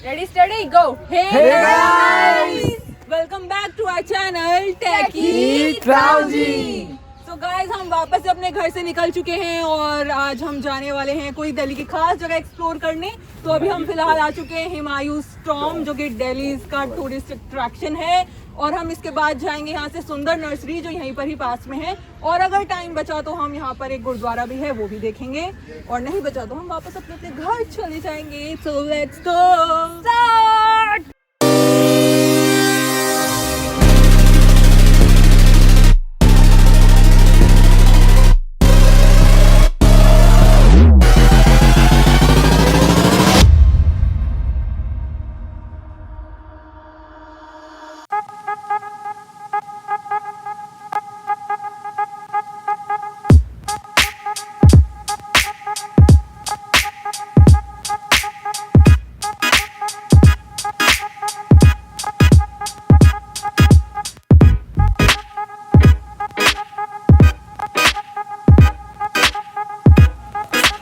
Ready, steady, go! Hey guys! Welcome back to our channel Techy So guys, हम वापस से अपने घर से निकल चुके हैं और आज हम जाने वाले हैं कोई दिल्ली की खास जगह एक्सप्लोर करने। तो अभी हम फिलहाल आ चुके हैं हुमायूं टॉम्ब, जो कि दिल्ली का टूरिस्ट अट्रैक्शन है। और हम इसके बाद जाएंगे यहाँ से सुंदर नर्सरी, जो यहीं पर ही पास में है। और अगर टाइम बचा तो हम यहाँ पर एक गुरुद्वारा भी है, वो भी देखेंगे। और नहीं बचा तो हम वापस अपने घर चले जाएंगे। So let's go start.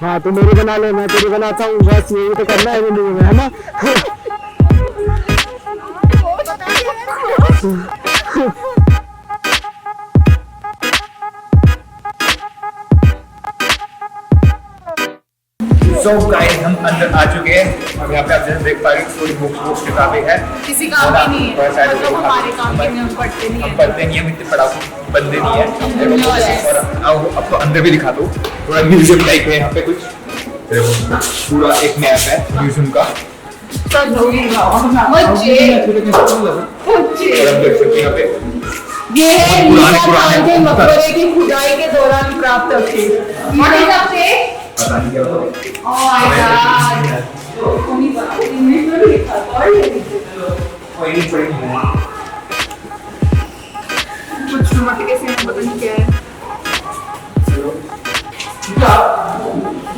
हाँ तो मेरी बना ले, मैं तेरी बनाता हूँ, बस यही तो करना है जिंदगी में, है ना। So guys, हम अंदर आ चुके हैं। अब यहाँ पे आप जैसे देख पा रहे हैं थोड़ी बुक्स किताबें हैं, किसी काम की नहीं है, मतलब हमारे काम की नहीं, हम पढ़ते नहीं हम पढ़ते नहीं, हम इतने पढ़ाकू बंदे नहीं है। और आओ अब तो अंदर भी दिखा दो, थोड़ा म्यूजियम टाइप है यहाँ पे, कुछ पूरा एक मैप है म्यूजियम का। ये है मकबरे की खुदाई के दौरान प्राप्त थे। पता नहीं क्या कुछ मटके से पता नहीं क्या है।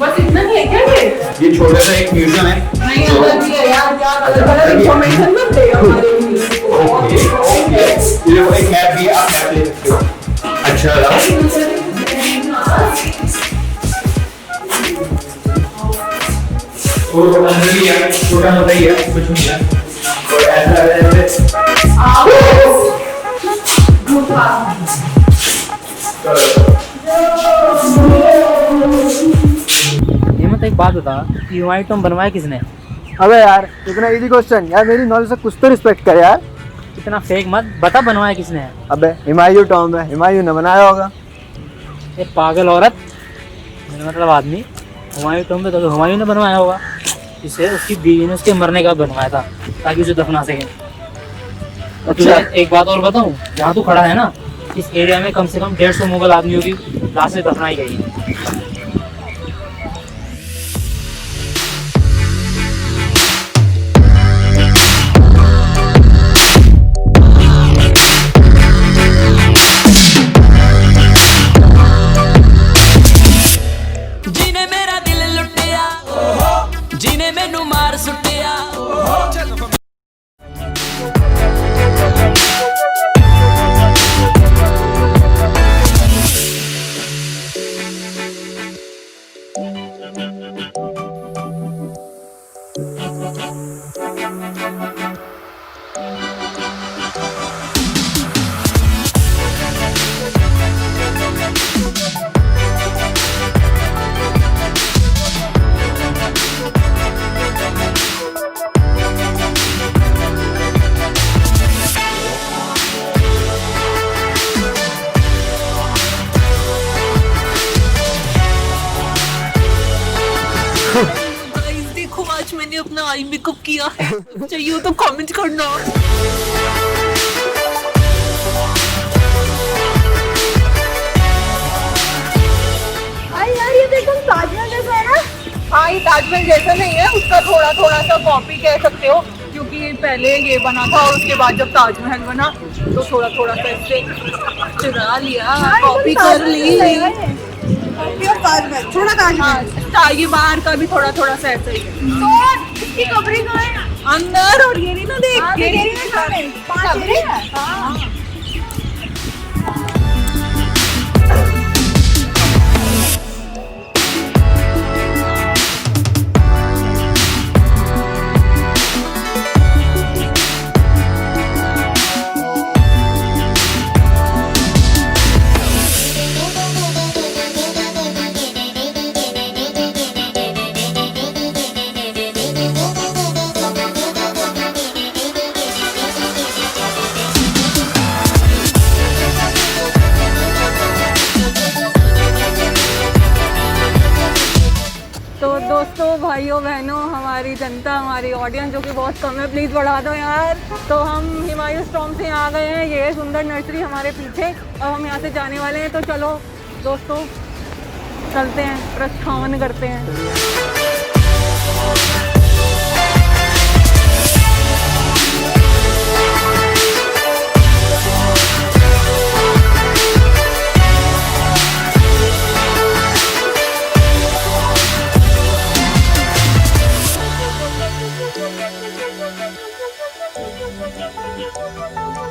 बस इतना ही है क्या ये छोटा सा एक म्यूजियम है। नहीं अंदर भी है यार, क्या अलग-अलग इंफॉर्मेशन मत देगा हमारे लिए। ये वो एक मैप भी है, आप मैप ले सकते हो। अच्छा लगा। और अंदर भी है, छोटा मोटा ही है, कुछ नहीं है। और ऐसा ये मतलब एक बात बता कि हुमायूं टॉम्ब बनवाया किसने? अबे यार इतना इजी क्वेश्चन यार, मेरी नॉलेज से कुछ तो रिस्पेक्ट कर यार। इतना फेक मत बता, बनवाया किसने है? अबे हुमायूं टॉम्ब है, हुमायूं ने बनाया होगा। ये पागल औरत, मेरा मतलब आदमी। हुमायूं टॉम्ब तो हुमायूं ने बनवाया होगा, इसे उसकी बीवी ने उसके मरने का बनवाया था ताकि उसे दफना सके। और तुझे एक बात और बताऊं, जहाँ तू खड़ा है ना, इस एरिया में कम से कम 150 मुगल आदमियों की लाशें दफनाई गई है। देखो आज मैंने अपना आई मेकअप किया है, चाहिए तो कमेंट करना। यार ये देखो ताजमहल जैसा है ना। हाँ ये ताजमहल जैसा नहीं है, उसका थोड़ा थोड़ा सा कॉपी कह सकते हो, क्योंकि पहले ये बना था और उसके बाद जब ताजमहल बना तो थोड़ा थोड़ा सा इससे चुरा लिया, कॉपी कर ली। थोड़ा ताजमहल ये बाहर का भी थोड़ा थोड़ा सा ऐसा ही है। तो इसकी कमरे कहाँ है? अंदर। और ये नहीं ना देख, ये भाइयों बहनों, हमारी जनता, हमारी ऑडियंस जो कि बहुत कम है, प्लीज़ बढ़ा दो यार। तो हम हुमायूं टॉम्ब से आ गए हैं, ये है सुंदर नर्सरी हमारे पीछे, और हम यहाँ से जाने वाले हैं। तो चलो दोस्तों चलते हैं, प्रस्थान करते हैं।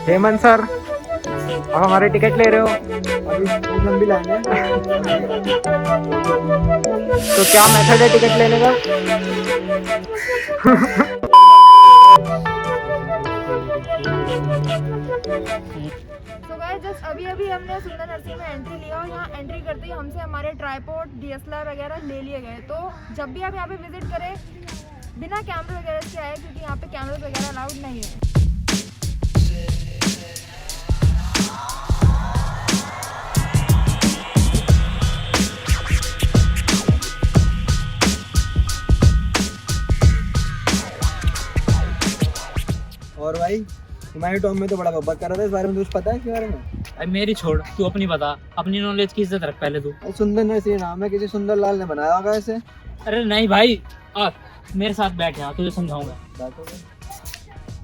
हेमंत सर, अब हमारे टिकट ले रहे हो? अभी लंबी लाइन है। तो क्या मेथड है टिकट लेने का? तो गाइस जस्ट अभी हमने सुंदर नर्सरी में एंट्री लिया और यहाँ एंट्री करते ही हमसे हमारे ट्राइपॉड DSLR वगैरह ले लिए गए। तो जब भी आप यहाँ पे विजिट करें बिना कैमरे वगैरह से आए, क्योंकि यहाँ पे कैमरे वगैरह अलाउड नहीं है। और भाई हुमायूं टॉम्ब में तो बड़ा बब्बक कर रहा था, इस बारे में कुछ पता है इसके बारे में? भाई मेरी छोड़, तू अपनी बता, अपनी नॉलेज की इज्जत रख पहले तू। सुंदर नर्सरी नाम है, किसी सुंदर लाल ने बनाया होगा इसे। अरे नहीं भाई, आ मेरे साथ बैठ, यहाँ तुझे समझाऊंगा।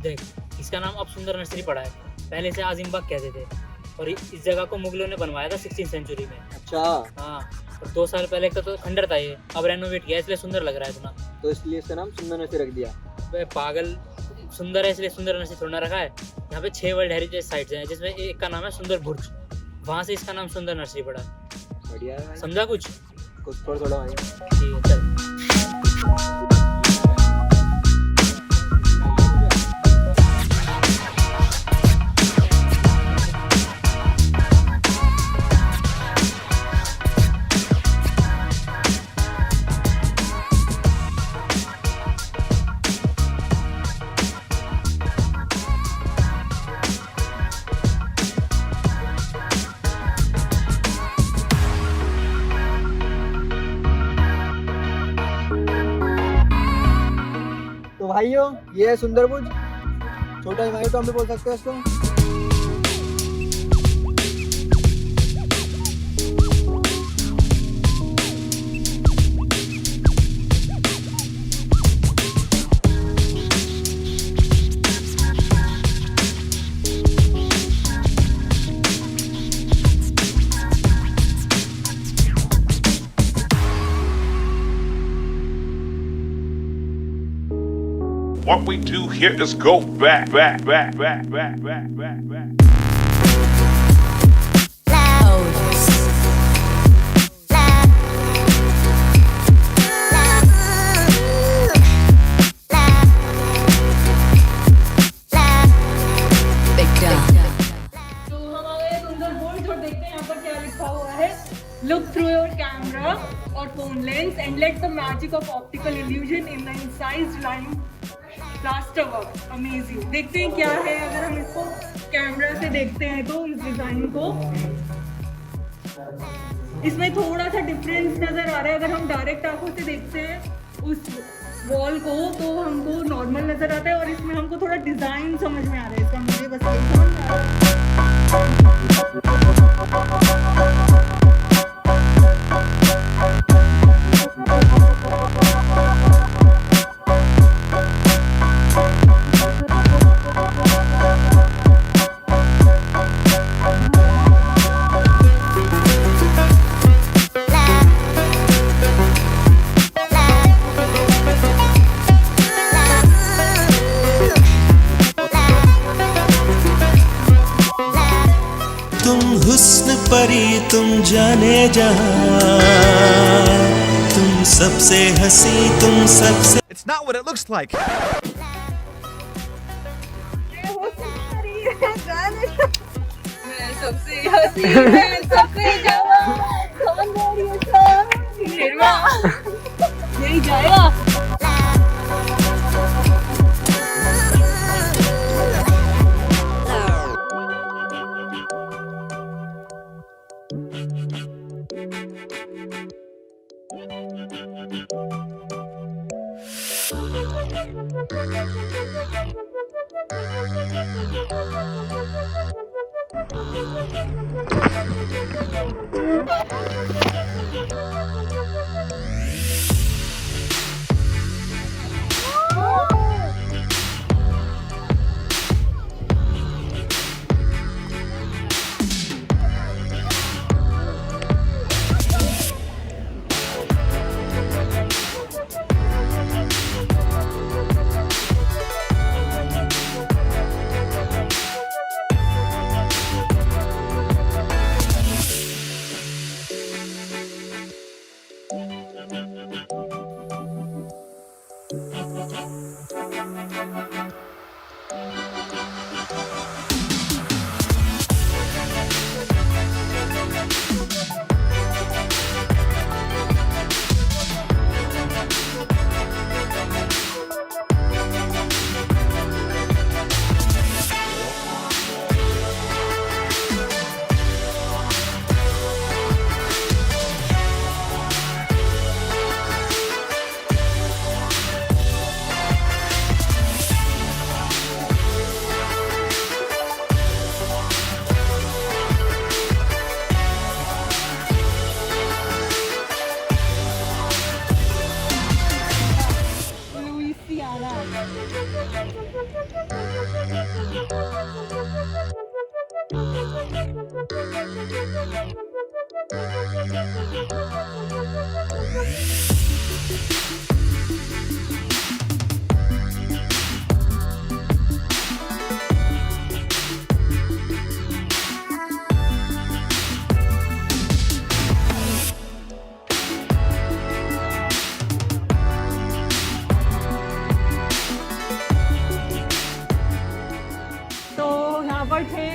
देख, इसका नाम अब सुंदर नर्सरी पड़ा है, पहले इसे आजिम बाग कहते थे, और इस जगह को मुगलों ने बनवाया था 16वीं सेंचुरी में। अच्छा। हाँ, और 2 साल पहले का तो खंडर था ये, अब रेनोवेट किया इसलिए सुंदर लग रहा है इतना। तो इसलिए इसका नाम सुंदर नर्सरी रख दिया? बे पागल, सुंदर है इसलिए सुंदर नर्सरी थोड़ा रखा है। यहाँ पे 6 वर्ल्ड हेरिटेज साइट्स हैं, जिसमें एक का नाम है सुंदर बुर्ज, वहाँ से इसका नाम सुंदर नर्सरी पड़ा। बढ़िया है भाई। समझा कुछ थोड़ा भाई। ठीक है, चल। तो भाइयों ये है सुंदर बुर्ज, छोटा हुमायूं टॉम्ब भी बोल सकते हो इसको। What we do here is go back. Look through your camera or phone lens and let the magic of optical illusion in the incised line plaster work amaze you. देखते हैं क्या है, अगर हम इसको कैमरा से देखते हैं तो इस डिजाइन को, इसमें थोड़ा सा डिफरेंस नजर आ रहा है। अगर हम डायरेक्ट आंखों से देखते हैं उस वॉल को तो हमको नॉर्मल नजर आता है, और इसमें हमको थोड़ा डिजाइन समझ में आ रहा है इसका, मुझे बस यही समझ में आ रहा है। हुस्न परी तुम जाने जहां, तुम सबसे हंसी तुम सबसे। It's not what it looks like. मैं सबसे हंसी, मैं सबसे जवान, यही जाएगा।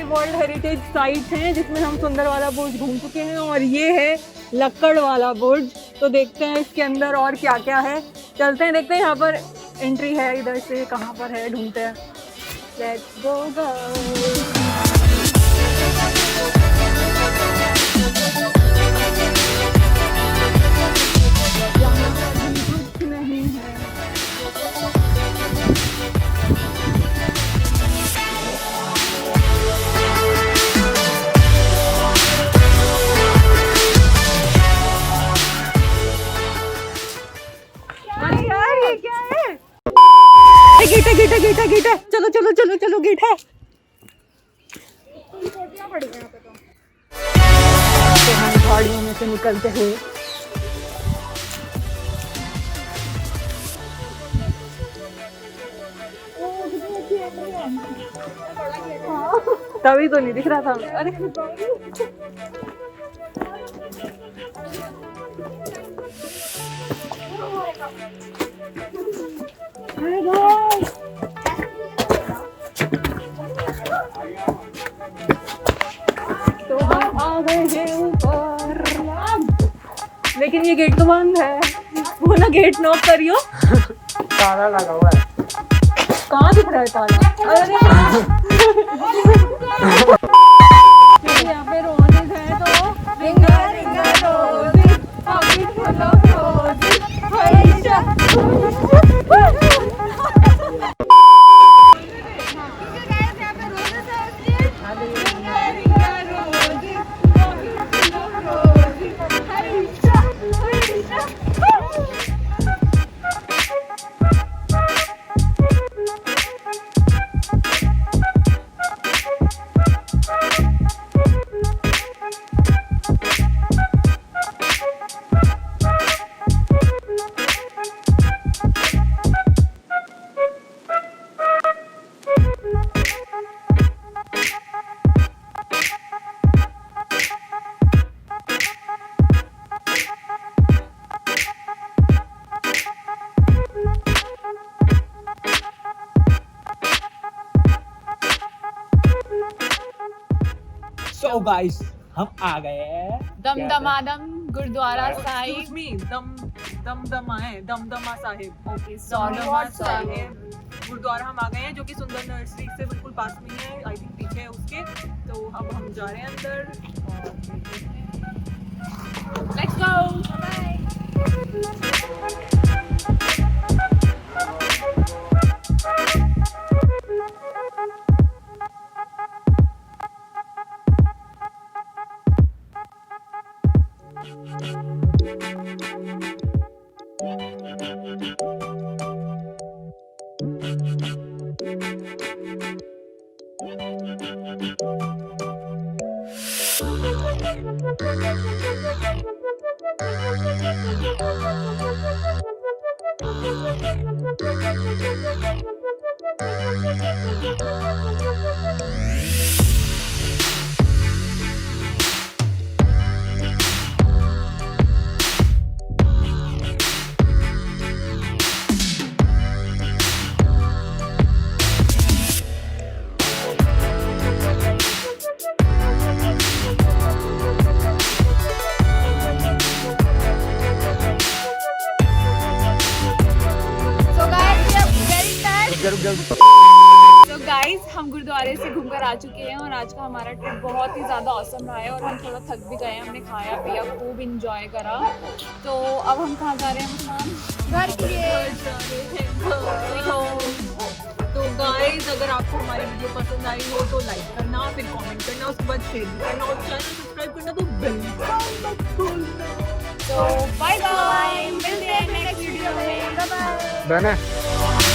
वर्ल्ड हेरिटेज साइट्स हैं जिसमें हम सुंदर वाला बुर्ज घूम चुके हैं और ये है लक्कड़ वाला बुर्ज। तो देखते हैं इसके अंदर और क्या क्या है, चलते हैं देखते हैं। यहाँ पर एंट्री है, इधर से कहाँ पर है ढूंढते हैं। लेट्स गो कुछ नहीं है। गेट है, गेट है, गेट है, गेट है। चलो चलो चलो चलो, गेट है। हम झाड़ियों में से निकलते हुए तभी तो नहीं दिख रहा था। अरे तो हम आ गए हैं ऊपर, लेकिन ये गेट तो बंद है। वो ना गेट नॉक करियो, ताला लगा हुआ है। कहाँ दिख रहा है ताला? अरे यहाँ पे रोजेज है तो रिंगा रिंगा roses, pocket full of roses, हमेशा So guys, हम आ गए हैं दमदमादम गुरुद्वारा साहिब। Excuse me, दमदमा है, दमदमा साहिब। ओके, दमदमा साहिब गुरुद्वारा हम आ गए हैं, जो कि सुंदर नर्सरी से बिल्कुल पास में है। आई थिंक पीछे है उसके। तो अब हम जा रहे हैं अंदर। Let's go. तो गाइस हम गुरुद्वारे से घूमकर आ चुके हैं और आज का हमारा ट्रिप बहुत ही ज़्यादा औसम रहा है और हम थोड़ा थक भी गए हैं। हमने खाया पिया खूब इंजॉय करा। तो अब हम कहाँ जा रहे हैं मुस्कान? घर के लिए। तो गाइस अगर आपको हमारी वीडियो पसंद आई हो तो लाइक करना, फिर कमेंट करना, उसके बाद शेयर भी करना और चैनल सब्सक्राइब करना तो बिल्कुल मत भूलना। तो बाय बाय, मिलते हैं नेक्स्ट वीडियो में। Bye bye. डन है।